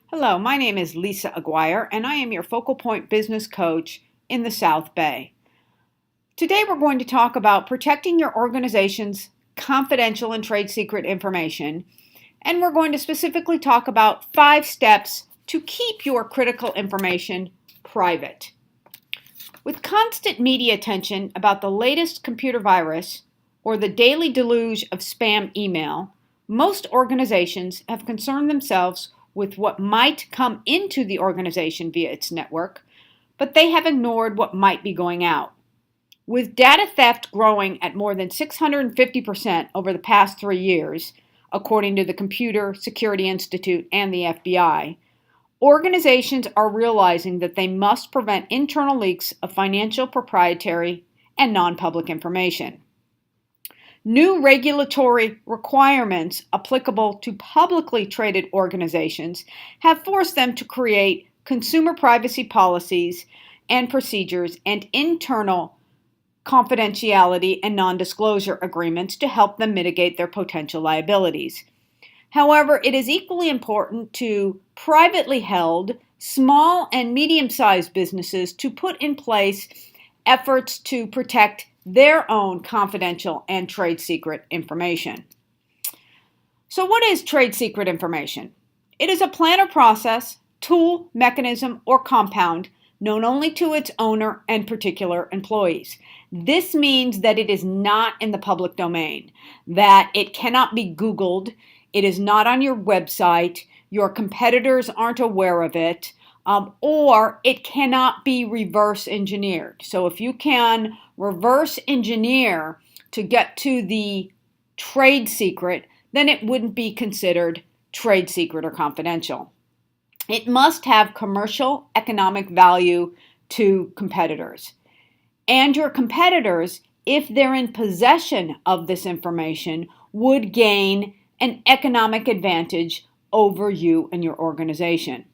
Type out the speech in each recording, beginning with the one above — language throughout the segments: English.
Hello, my name is Lisa Aguiar, and I am your Focal Point Business Coach in the South Bay. Today we're going to talk about protecting your organization's confidential and trade secret information, and we're going to specifically talk about 5 steps to keep your critical information private. With constant media attention about the latest computer virus or the daily deluge of spam email, most organizations have concerned themselves with what might come into the organization via its network, but they have ignored what might be going out. With data theft growing at more than 650% over the past 3 years, according to the Computer Security Institute and the FBI, organizations are realizing that they must prevent internal leaks of financial, proprietary, and non-public information. New regulatory requirements applicable to publicly traded organizations have forced them to create consumer privacy policies and procedures and internal confidentiality and non-disclosure agreements to help them mitigate their potential liabilities. However, it is equally important to privately held, small and medium-sized businesses to put in place efforts to protect their own confidential and trade secret information. So what is trade secret information? It is a plan or process, tool, mechanism, or compound known only to its owner and particular employees. This means that it is not in the public domain, that it cannot be Googled, it is not on your website, your competitors aren't aware of it, or it cannot be reverse engineered. So if you can reverse engineer to get to the trade secret, then it wouldn't be considered trade secret or confidential. It must have commercial economic value to competitors. And your competitors, if they're in possession of this information, would gain an economic advantage over you and your organization.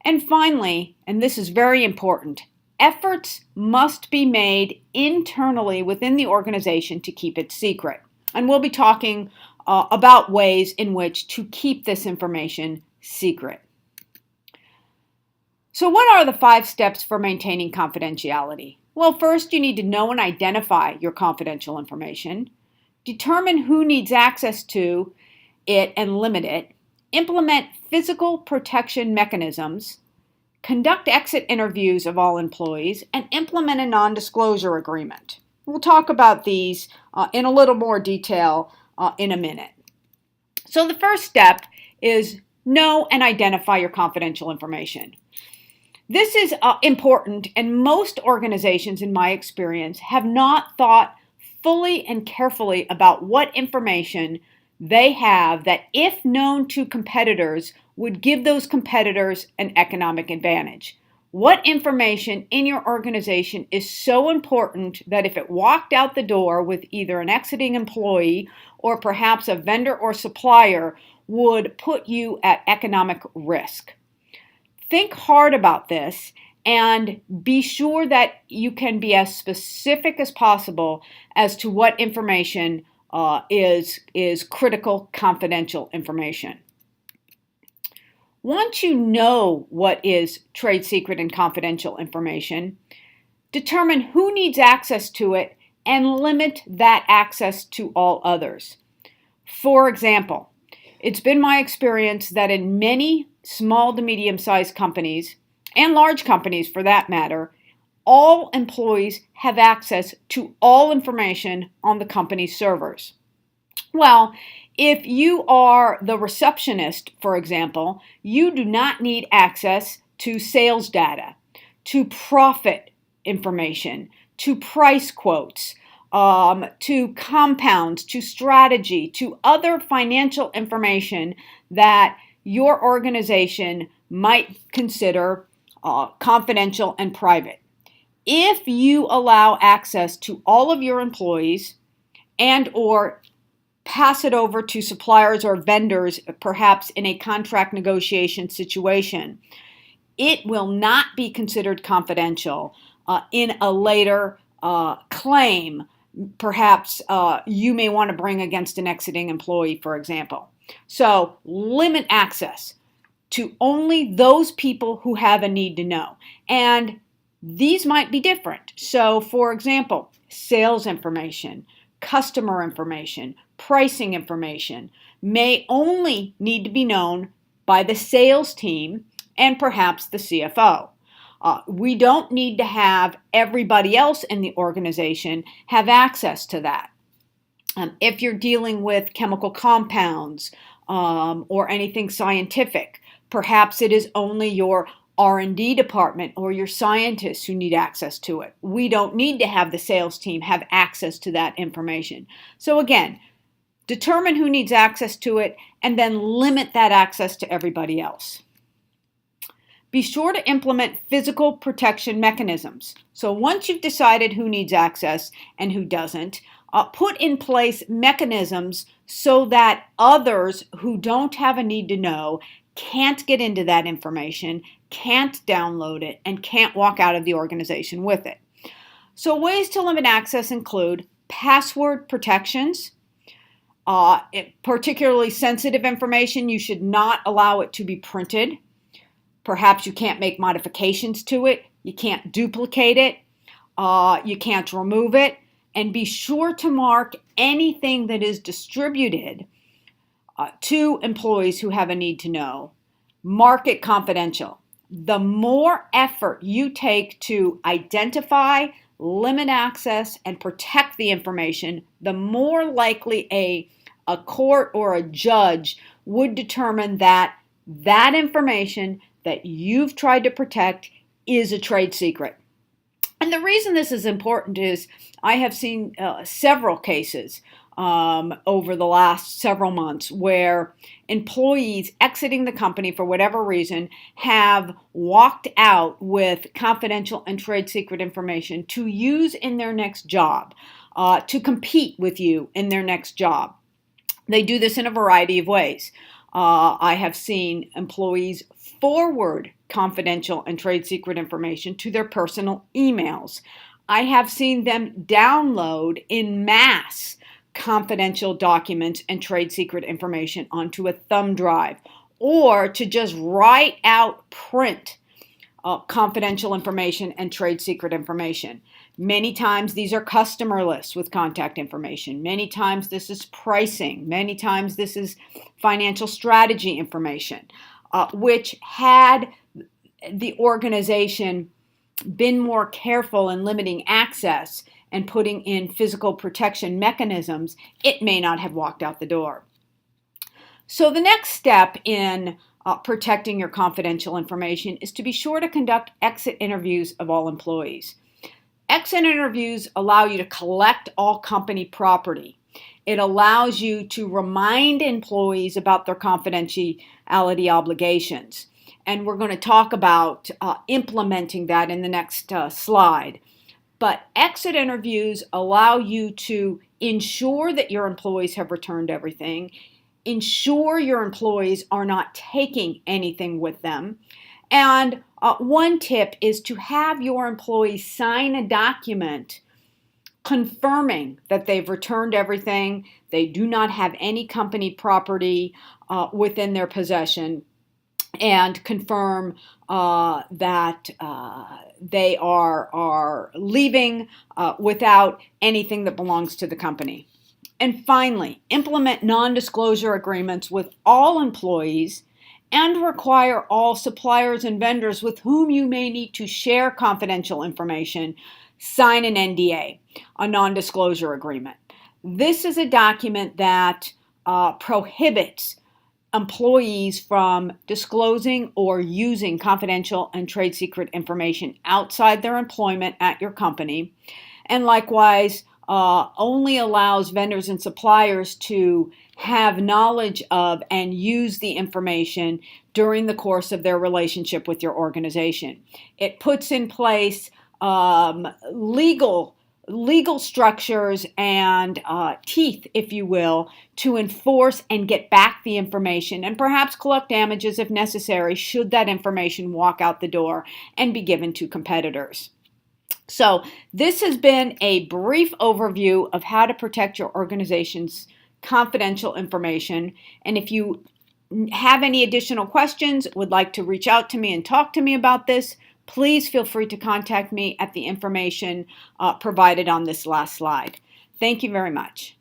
And finally, and this is very important, efforts must be made internally within the organization to keep it secret. And we'll be talking about ways in which to keep this information secret. So what are the 5 steps for maintaining confidentiality? Well, first you need to know and identify your confidential information, determine who needs access to it and limit it, implement physical protection mechanisms, conduct exit interviews of all employees, and implement a non-disclosure agreement. We'll talk about these in a little more detail in a minute. So the first step is know and identify your confidential information. This is important, and most organizations, in my experience, have not thought fully and carefully about what information they have that, if known to competitors, would give those competitors an economic advantage. What information in your organization is so important that if it walked out the door with either an exiting employee or perhaps a vendor or supplier would put you at economic risk? Think hard about this and be sure that you can be as specific as possible as to what information is critical confidential information. Once you know what is trade secret and confidential information, determine who needs access to it and limit that access to all others. For example, it's been my experience that in many small to medium-sized companies, and large companies for that matter, all employees have access to all information on the company's servers. Well, if you are the receptionist, for example, you do not need access to sales data, to profit information, to price quotes, to compounds, to strategy, to other financial information that your organization might consider confidential and private. If you allow access to all of your employees and or pass it over to suppliers or vendors, perhaps in a contract negotiation situation, it will not be considered confidential in a later claim. Perhaps you may want to bring against an exiting employee, for example. So limit access. to only those people who have a need to know. And these might be different. So, for example, sales information, customer information, pricing information may only need to be known by the sales team and perhaps the CFO. We don't need to have everybody else in the organization have access to that. If you're dealing with chemical compounds or anything scientific, perhaps it is only your R&D department or your scientists who need access to it. We don't need to have the sales team have access to that information. So again, determine who needs access to it and then limit that access to everybody else. Be sure to implement physical protection mechanisms. So once you've decided who needs access and who doesn't, put in place mechanisms so that others who don't have a need to know can't get into that information, can't download it, and can't walk out of the organization with it. So ways to limit access include password protections. Particularly sensitive information, you should not allow it to be printed. Perhaps you can't make modifications to it. You can't duplicate it. You can't remove it. And be sure to mark anything that is distributed to employees who have a need to know. Mark it confidential. The more effort you take to identify, limit access, and protect the information, the more likely a court or a judge would determine that that information that you've tried to protect is a trade secret. And the reason this is important is I have seen several cases over the last several months where employees exiting the company for whatever reason have walked out with confidential and trade secret information to use in their next job, to compete with you in their next job. They do this in a variety of ways. I have seen employees forward confidential and trade secret information to their personal emails. I have seen them download in mass confidential documents and trade secret information onto a thumb drive, or to just write out print confidential information and trade secret information. Many times these are customer lists with contact information. Many times this is pricing. Many times this is financial strategy information, which had the organization been more careful in limiting access and putting in physical protection mechanisms, it may not have walked out the door. So the next step in protecting your confidential information is to be sure to conduct exit interviews of all employees. Exit interviews allow you to collect all company property. It allows you to remind employees about their confidentiality obligations. And we're going to talk about implementing that in the next slide. But exit interviews allow you to ensure that your employees have returned everything, ensure your employees are not taking anything with them. And one tip is to have your employees sign a document confirming that they've returned everything, they do not have any company property within their possession, and confirm that they are leaving without anything that belongs to the company. And finally, implement non-disclosure agreements with all employees and require all suppliers and vendors with whom you may need to share confidential information sign an NDA, a non-disclosure agreement. This is a document that prohibits employees from disclosing or using confidential and trade secret information outside their employment at your company, and likewise only allows vendors and suppliers to have knowledge of and use the information during the course of their relationship with your organization. It puts in place legal structures and teeth, if you will, to enforce and get back the information and perhaps collect damages if necessary should that information walk out the door and be given to competitors. So this has been a brief overview of how to protect your organization's confidential information. And if you have any additional questions, would like to reach out to me and talk to me about this, please feel free to contact me at the information provided on this last slide. Thank you very much.